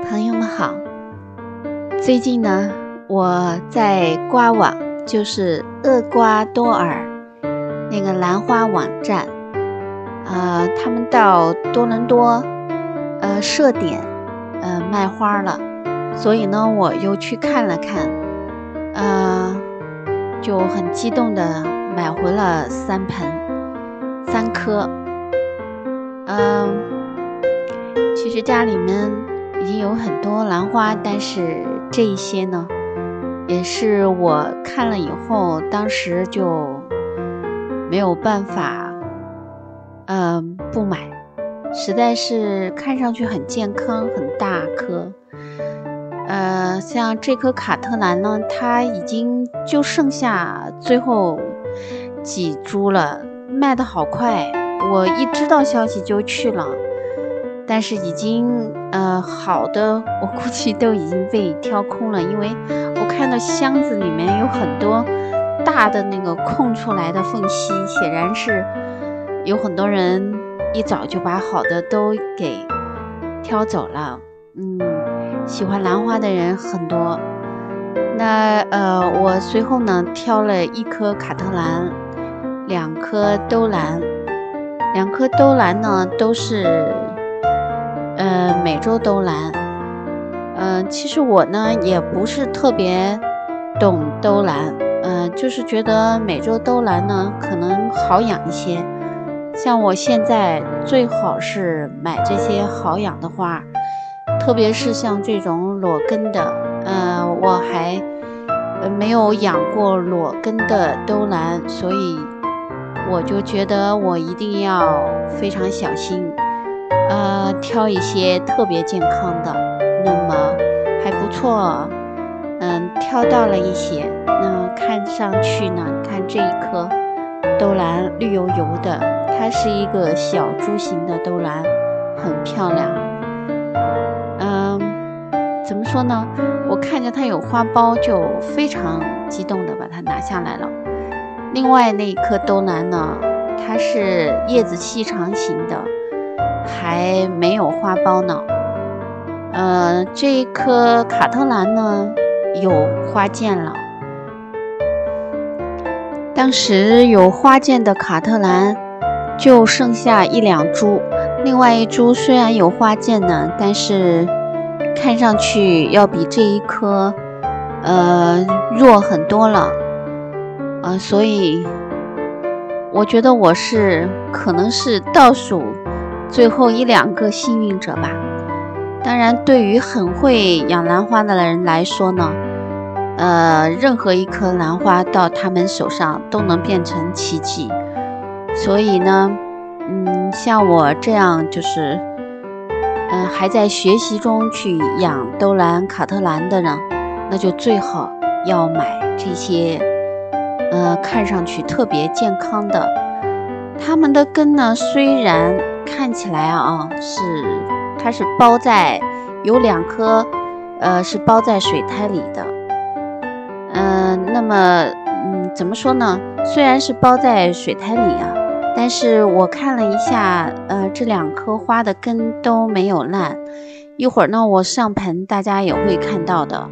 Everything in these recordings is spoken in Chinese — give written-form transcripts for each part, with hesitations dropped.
朋友们好，最近呢，我在瓜网，就是厄瓜多尔那个兰花网站，他们到多伦多设点卖花了，所以呢，我又去看了看，就很激动的买回了3颗，其实家里面已经有很多兰花，但是这一些呢，也是我看了以后，当时就没有办法，不买，实在是看上去很健康，很大颗。像这颗卡特兰呢，它已经就剩下最后几株了，卖得好快，我一知道消息就去了。但是已经好的我估计都已经被挑空了，因为我看到箱子里面有很多大的那个空出来的缝隙，显然是有很多人一早就把好的都给挑走了。喜欢兰花的人很多。那我随后呢挑了1颗卡特兰，2颗兜兰，2颗兜兰呢都是美洲兜兰。其实我呢也不是特别懂兜兰，就是觉得美洲兜兰呢可能好养一些。像我现在最好是买这些好养的花，特别是像这种裸根的，我还没有养过裸根的兜兰，所以我就觉得我一定要非常小心。挑一些特别健康的，那么还不错，挑到了一些。那看上去呢，看这一颗兜兰绿油油的，它是一个小株型的兜兰，很漂亮。怎么说呢？我看着它有花苞，就非常激动的把它拿下来了。另外那一颗兜兰呢，它是叶子细长型的，还没有花苞呢。这一颗卡特兰呢有花剑了。当时有花剑的卡特兰就剩下1、2株，另外一株虽然有花剑呢，但是看上去要比这一颗弱很多了。所以我觉得我可能是倒数最后1、2个幸运者吧。当然对于很会养兰花的人来说呢，任何一颗兰花到他们手上都能变成奇迹。所以呢像我这样就是还在学习中去养兜兰卡特兰的呢，那就最好要买这些看上去特别健康的。它们的根呢虽然看起来它是包在有2颗是包在水苔里的。那么怎么说呢，虽然是包在水苔里啊，但是我看了一下这2颗花的根都没有烂。一会儿呢我上盆大家也会看到的，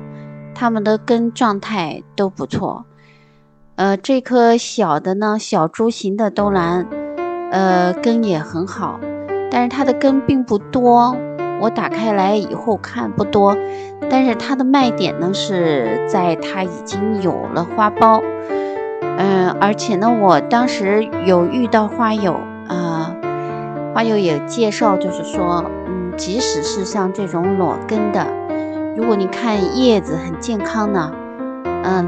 它们的根状态都不错。这颗小的呢小株型的兜兰根也很好，但是它的根并不多，我打开来以后看不多，但是它的卖点呢是在它已经有了花苞。而且呢我当时有遇到花友，花友也介绍，就是说即使是像这种裸根的，如果你看叶子很健康呢，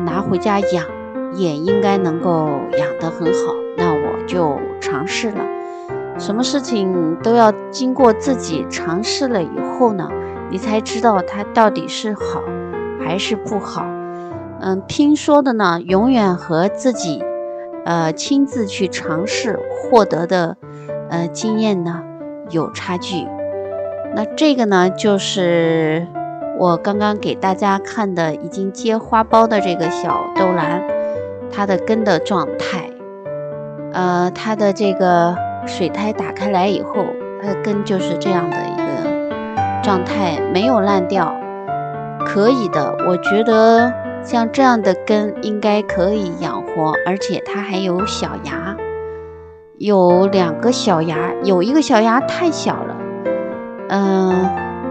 拿回家养也应该能够养得很好。那我就尝试了，什么事情都要经过自己尝试了以后呢，你才知道它到底是好还是不好。听说的呢永远和自己亲自去尝试获得的经验呢有差距。那这个呢就是我刚刚给大家看的已经结花苞的这个小兜兰，它的根的状态。它的这个水苔打开来以后，它的根就是这样的一个状态没有烂掉，可以的。我觉得像这样的根应该可以养活，而且它还有小芽，有2个小芽，有一个小芽太小了，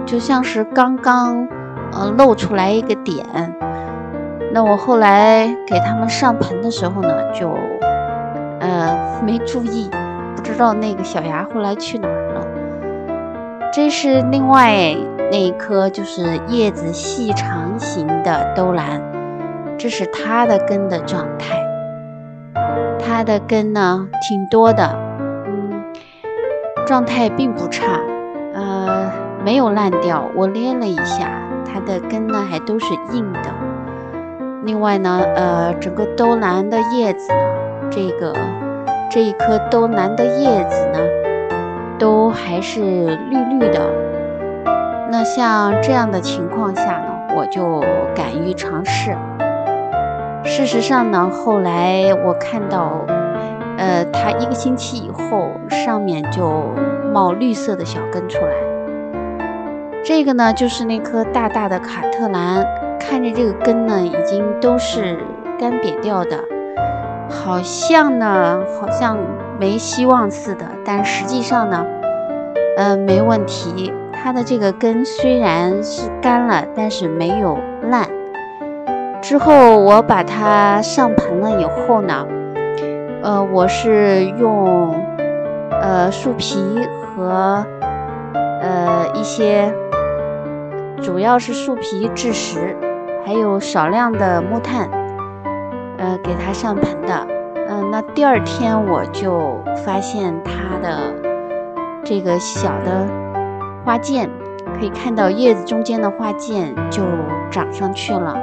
就像是刚刚露出来一个点。那我后来给它们上盆的时候呢，就没注意，不知道那个小芽后来去哪儿了。这是另外那一颗，就是叶子细长型的兜兰，这是它的根的状态。它的根呢挺多的，状态并不差，没有烂掉。我捏了一下，它的根呢还都是硬的。另外呢，整个兜兰的叶子呢，这一颗兜兰的叶子呢，都还是绿绿的。那像这样的情况下呢，我就敢于尝试。事实上呢，后来我看到，它1个星期以后，上面就冒绿色的小根出来。这个呢，就是那颗大大的卡特兰，看着这个根呢，已经都是干瘪掉的，好像没希望似的，但实际上呢，没问题。它的这个根虽然是干了，但是没有烂。之后我把它上盆了以后呢，我是用树皮和一些主要是树皮制石，还有少量的木炭，给它上盆的。那第2天我就发现它的这个小的花剑，可以看到叶子中间的花剑就长上去了。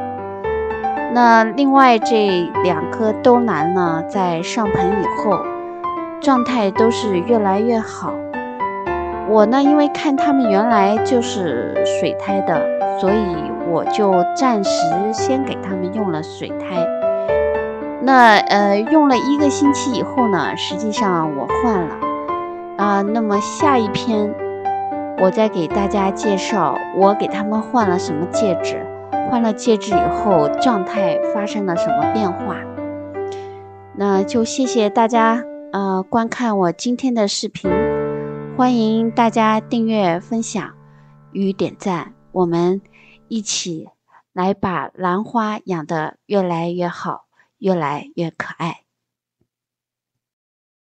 那另外这2颗兜兰呢，在上盆以后，状态都是越来越好。我呢，因为看它们原来就是水胎的，所以我就暂时先给它们用了水胎。那用了1个星期以后呢，实际上我换了那么下一篇我再给大家介绍我给它们换了什么戒指，换了戒指以后状态发生了什么变化。那就谢谢大家观看我今天的视频，欢迎大家订阅、分享与点赞，我们一起来把兰花养得越来越好，越来越可爱。